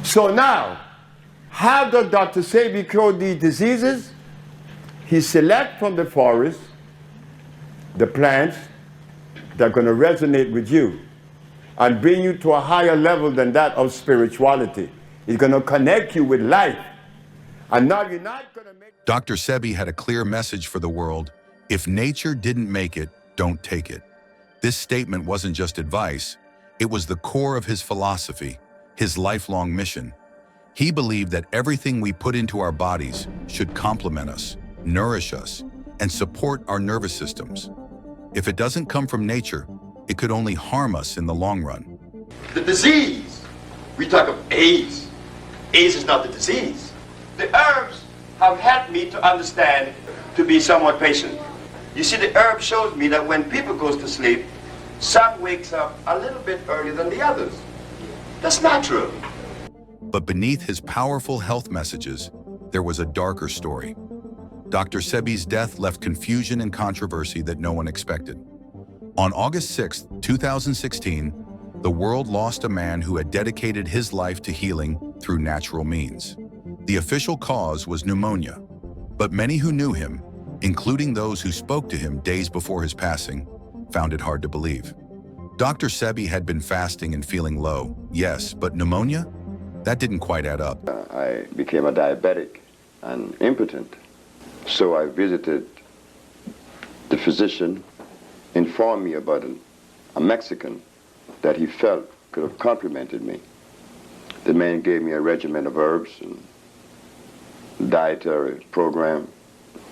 So now, how does Dr. Sebi cure these diseases? He selects from the forest the plants that are going to resonate with you and bring you to a higher level than that of spirituality. He's going to connect you with life. And now you're not going to make... Dr. Sebi had a clear message for the world. If nature didn't make it, don't take it. This statement wasn't just advice. It was the core of his philosophy, his lifelong mission. He believed that everything we put into our bodies should complement us, nourish us, and support our nervous systems. If it doesn't come from nature, it could only harm us in the long run. The disease, we talk of AIDS. AIDS is not the disease. The herbs have helped me to understand, to be somewhat patient. You see, the herb shows me that when people goes to sleep, some wakes up a little bit earlier than the others. That's natural. But beneath his powerful health messages, there was a darker story. Dr. Sebi's death left confusion and controversy that no one expected. On August 6, 2016, the world lost a man who had dedicated his life to healing through natural means. The official cause was pneumonia, but many who knew him, including those who spoke to him days before his passing, found it hard to believe. Dr. Sebi had been fasting and feeling low, yes, but pneumonia? That didn't quite add up. I became a diabetic and impotent. So I visited the physician, informed me about a Mexican that he felt could have complimented me. The man gave me a regimen of herbs and dietary program.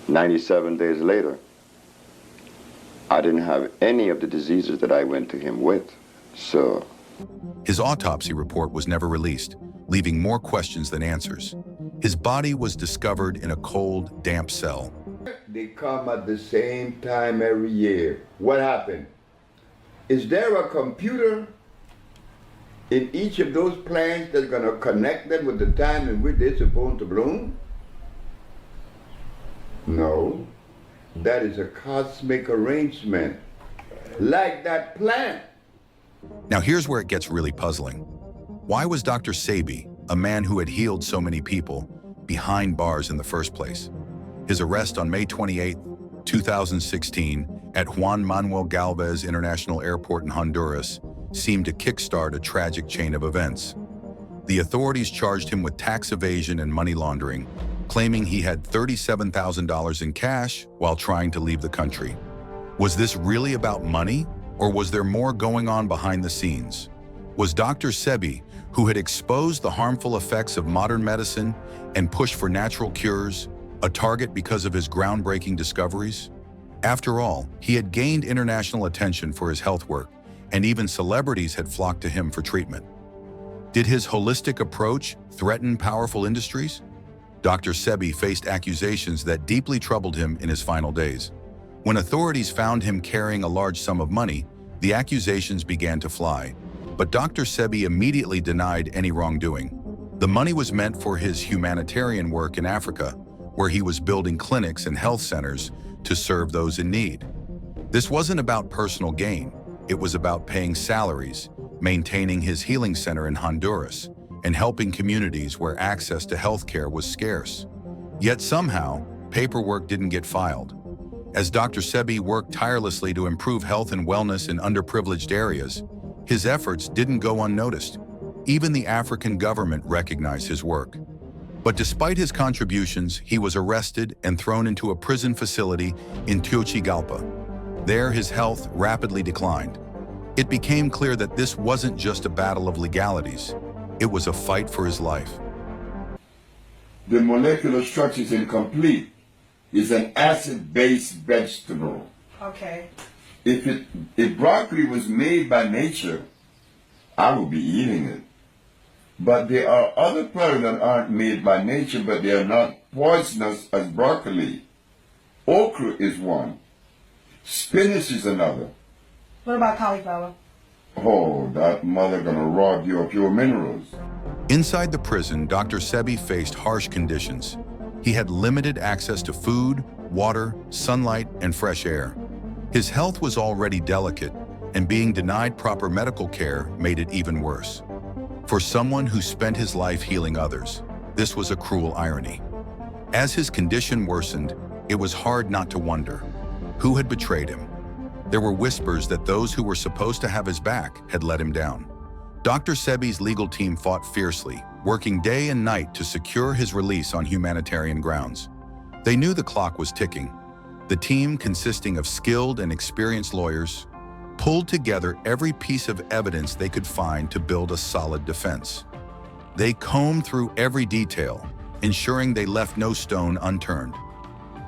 97 days later, I didn't have any of the diseases that I went to him with. So his autopsy report was never released, leaving more questions than answers. His body was discovered in a cold, damp cell. They come at the same time every year. What happened? Is there a computer in each of those plants that's going to connect them with the time in which they're supposed to bloom? No. That is a cosmic arrangement, like that plant. Now here's where it gets really puzzling. Why was Dr. Sebi, a man who had healed so many people, behind bars in the first place? His arrest on May 28, 2016, at Juan Manuel Galvez International Airport in Honduras seemed to kickstart a tragic chain of events. The authorities charged him with tax evasion and money laundering, claiming he had $37,000 in cash while trying to leave the country. Was this really about money, or was there more going on behind the scenes? Was Dr. Sebi, who had exposed the harmful effects of modern medicine and pushed for natural cures, a target because of his groundbreaking discoveries? After all, he had gained international attention for his health work, and even celebrities had flocked to him for treatment. Did his holistic approach threaten powerful industries? Dr. Sebi faced accusations that deeply troubled him in his final days. When authorities found him carrying a large sum of money, the accusations began to fly. But Dr. Sebi immediately denied any wrongdoing. The money was meant for his humanitarian work in Africa, where he was building clinics and health centers to serve those in need. This wasn't about personal gain. It was about paying salaries, maintaining his healing center in Honduras, and helping communities where access to healthcare was scarce. Yet somehow, paperwork didn't get filed. As Dr. Sebi worked tirelessly to improve health and wellness in underprivileged areas, his efforts didn't go unnoticed. Even the African government recognized his work. But despite his contributions, he was arrested and thrown into a prison facility in Tegucigalpa. There, his health rapidly declined. It became clear that this wasn't just a battle of legalities. It was a fight for his life. The molecular structure is incomplete. It's an acid-based vegetable. Okay. If broccoli was made by nature, I would be eating it. But there are other products that aren't made by nature, but they are not poisonous as broccoli. Okra is one. Spinach is another. What about cauliflower? Oh, that mother gonna rob you of your minerals. Inside the prison, Dr. Sebi faced harsh conditions. He had limited access to food, water, sunlight, and fresh air. His health was already delicate, and being denied proper medical care made it even worse. For someone who spent his life healing others, this was a cruel irony. As his condition worsened, it was hard not to wonder who had betrayed him. There were whispers that those who were supposed to have his back had let him down. Dr. Sebi's legal team fought fiercely, working day and night to secure his release on humanitarian grounds. They knew the clock was ticking. The team, consisting of skilled and experienced lawyers, pulled together every piece of evidence they could find to build a solid defense. They combed through every detail, ensuring they left no stone unturned.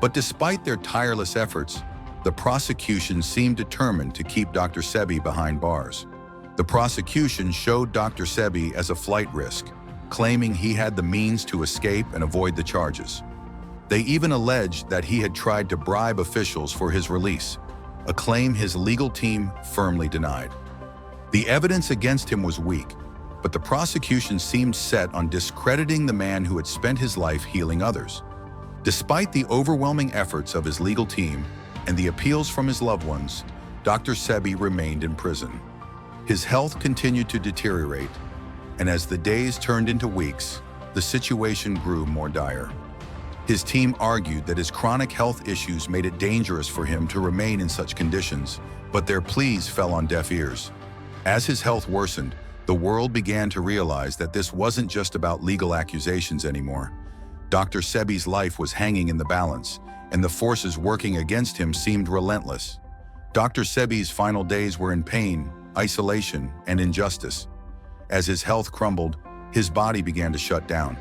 But despite their tireless efforts, the prosecution seemed determined to keep Dr. Sebi behind bars. The prosecution showed Dr. Sebi as a flight risk, claiming he had the means to escape and avoid the charges. They even alleged that he had tried to bribe officials for his release, a claim his legal team firmly denied. The evidence against him was weak, but the prosecution seemed set on discrediting the man who had spent his life healing others. Despite the overwhelming efforts of his legal team and the appeals from his loved ones, Dr. Sebi remained in prison. His health continued to deteriorate, and as the days turned into weeks, the situation grew more dire. His team argued that his chronic health issues made it dangerous for him to remain in such conditions, but their pleas fell on deaf ears. As his health worsened, the world began to realize that this wasn't just about legal accusations anymore. Dr. Sebi's life was hanging in the balance, and the forces working against him seemed relentless. Dr. Sebi's final days were in pain, isolation, and injustice. As his health crumbled, his body began to shut down.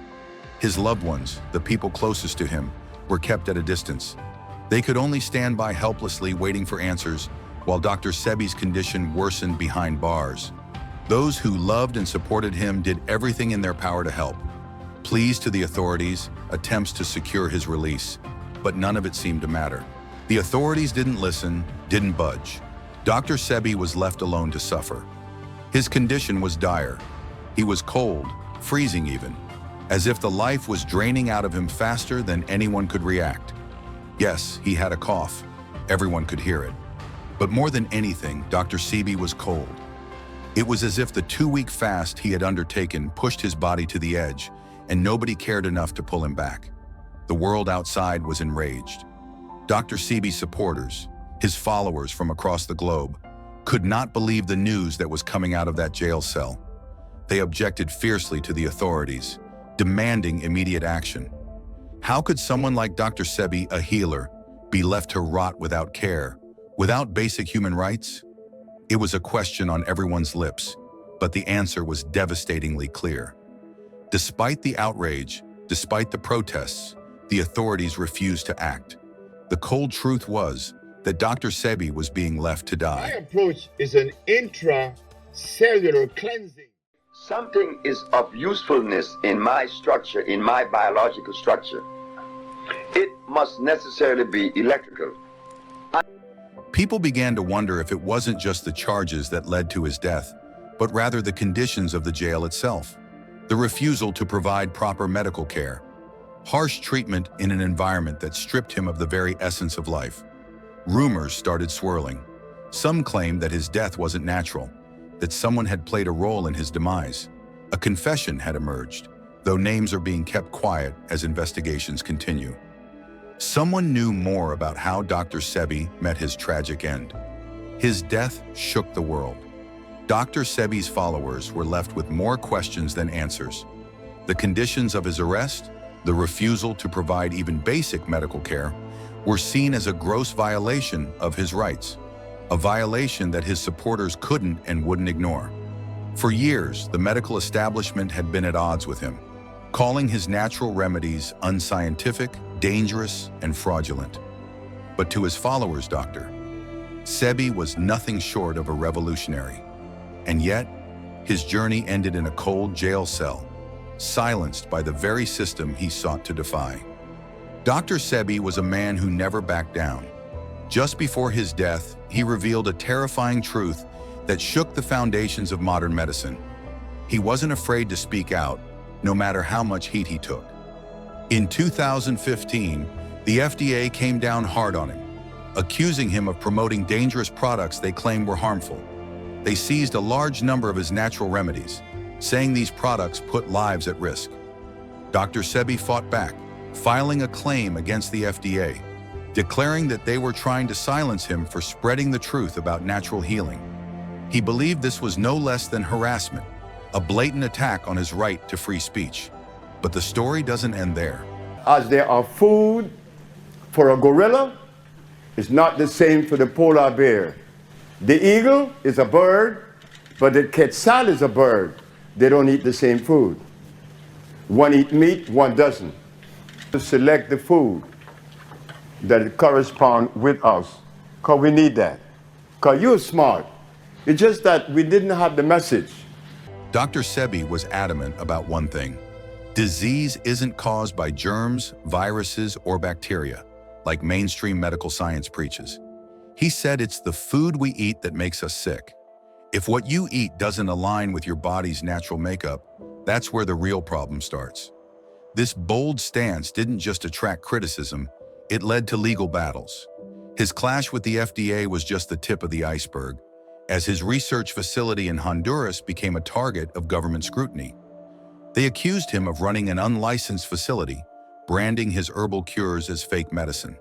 His loved ones, the people closest to him, were kept at a distance. They could only stand by helplessly waiting for answers, while Dr. Sebi's condition worsened behind bars. Those who loved and supported him did everything in their power to help. Pleas to the authorities, attempts to secure his release, but none of it seemed to matter. The authorities didn't listen, didn't budge. Dr. Sebi was left alone to suffer. His condition was dire. He was cold, freezing even, as if the life was draining out of him faster than anyone could react. Yes, he had a cough. Everyone could hear it. But more than anything, Dr. Sebi was cold. It was as if the 2-week fast he had undertaken pushed his body to the edge, and nobody cared enough to pull him back. The world outside was enraged. Dr. Sebi's supporters, his followers from across the globe, could not believe the news that was coming out of that jail cell. They objected fiercely to the authorities, demanding immediate action. How could someone like Dr. Sebi, a healer, be left to rot without care, without basic human rights? It was a question on everyone's lips, but the answer was devastatingly clear. Despite the outrage, despite the protests, the authorities refused to act. The cold truth was that Dr. Sebi was being left to My die. approach is an intracellular cleansing. Something is of usefulness in my structure, in my biological structure. It must necessarily be electrical. People began to wonder if it wasn't just the charges that led to his death, but rather the conditions of the jail itself. The refusal to provide proper medical care, harsh treatment in an environment that stripped him of the very essence of life. Rumors started swirling. Some claimed that his death wasn't natural, that someone had played a role in his demise. A confession had emerged, though names are being kept quiet as investigations continue. Someone knew more about how Dr. Sebi met his tragic end. His death shook the world. Dr. Sebi's followers were left with more questions than answers. The conditions of his arrest, the refusal to provide even basic medical care, were seen as a gross violation of his rights, a violation that his supporters couldn't and wouldn't ignore. For years, the medical establishment had been at odds with him, calling his natural remedies unscientific, dangerous, and fraudulent. But to his followers, Dr. Sebi was nothing short of a revolutionary. And yet, his journey ended in a cold jail cell, silenced by the very system he sought to defy. Dr. Sebi was a man who never backed down. Just before his death, he revealed a terrifying truth that shook the foundations of modern medicine. He wasn't afraid to speak out, no matter how much heat he took. In 2015, the FDA came down hard on him, accusing him of promoting dangerous products they claimed were harmful. They seized a large number of his natural remedies, saying these products put lives at risk. Dr. Sebi fought back, filing a claim against the FDA, declaring that they were trying to silence him for spreading the truth about natural healing. He believed this was no less than harassment, a blatant attack on his right to free speech. But the story doesn't end there. As there are food for a gorilla, it's not the same for the polar bear. The eagle is a bird, but the quetzal is a bird. They don't eat the same food. One eats meat, one doesn't. To select the food that correspond with us, because we need that. Because you're smart. It's just that we didn't have the message. Dr. Sebi was adamant about one thing. Disease isn't caused by germs, viruses, or bacteria, like mainstream medical science preaches. He said it's the food we eat that makes us sick. If what you eat doesn't align with your body's natural makeup, that's where the real problem starts. This bold stance didn't just attract criticism, it led to legal battles. His clash with the FDA was just the tip of the iceberg, as his research facility in Honduras became a target of government scrutiny. They accused him of running an unlicensed facility, branding his herbal cures as fake medicine.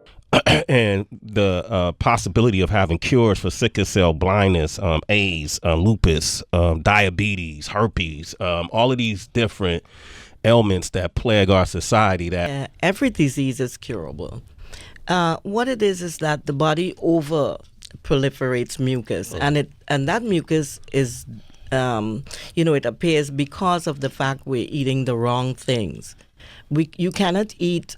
And the possibility of having cures for sickle cell, blindness, AIDS, lupus, diabetes, herpes, all of these different ailments that plague our society. That every disease is curable. What it is that the body over proliferates mucus, and that mucus is, it appears because of the fact we're eating the wrong things. You cannot eat,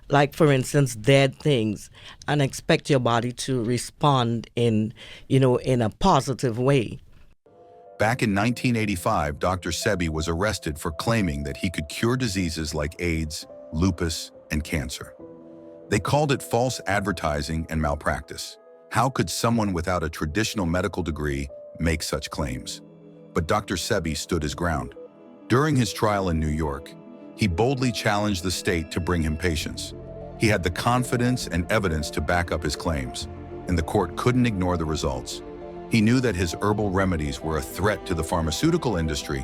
like, for instance, dead things and expect your body to respond in a positive way. Back in 1985, Dr. Sebi was arrested for claiming that he could cure diseases like AIDS, lupus, and cancer. They called it false advertising and malpractice. How could someone without a traditional medical degree make such claims? But Dr. Sebi stood his ground. During his trial in New York, he boldly challenged the state to bring him patients. He had the confidence and evidence to back up his claims, and the court couldn't ignore the results. He knew that his herbal remedies were a threat to the pharmaceutical industry,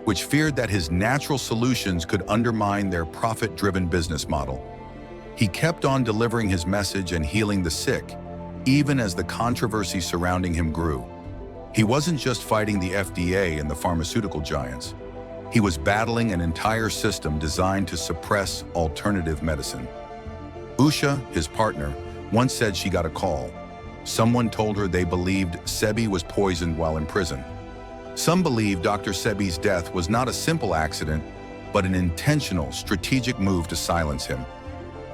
which feared that his natural solutions could undermine their profit-driven business model. He kept on delivering his message and healing the sick, even as the controversy surrounding him grew. He wasn't just fighting the FDA and the pharmaceutical giants. He was battling an entire system designed to suppress alternative medicine. Usha, his partner, once said she got a call. Someone told her they believed Sebi was poisoned while in prison. Some believe Dr. Sebi's death was not a simple accident, but an intentional, strategic move to silence him.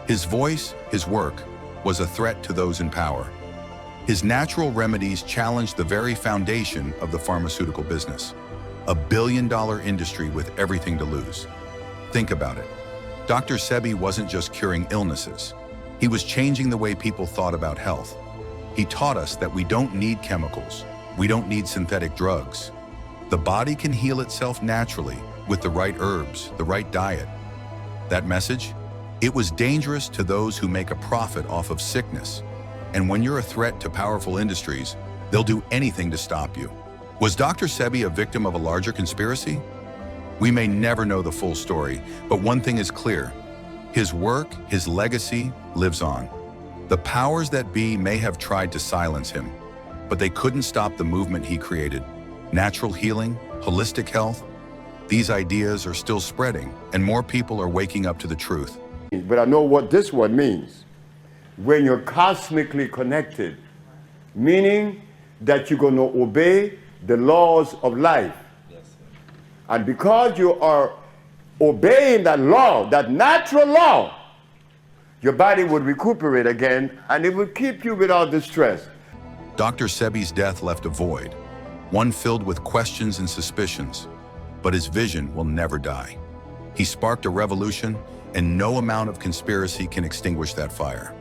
His voice, his work, was a threat to those in power. His natural remedies challenged the very foundation of the pharmaceutical business. A billion-dollar industry with everything to lose. Think about it. Dr. Sebi wasn't just curing illnesses. He was changing the way people thought about health. He taught us that we don't need chemicals. We don't need synthetic drugs. The body can heal itself naturally with the right herbs, the right diet. That message? It was dangerous to those who make a profit off of sickness. And when you're a threat to powerful industries, they'll do anything to stop you. Was Dr. Sebi a victim of a larger conspiracy? We may never know the full story, but one thing is clear. His work, his legacy, lives on. The powers that be may have tried to silence him, but they couldn't stop the movement he created. Natural healing, holistic health, these ideas are still spreading, and more people are waking up to the truth. But I know what this one means. When you're cosmically connected, meaning that you're going to obey the laws of life. Yes, and because you are obeying that law, that natural law, your body would recuperate again and it would keep you without distress. Dr. Sebi's death left a void, one filled with questions and suspicions, but his vision will never die. He sparked a revolution, and no amount of conspiracy can extinguish that fire.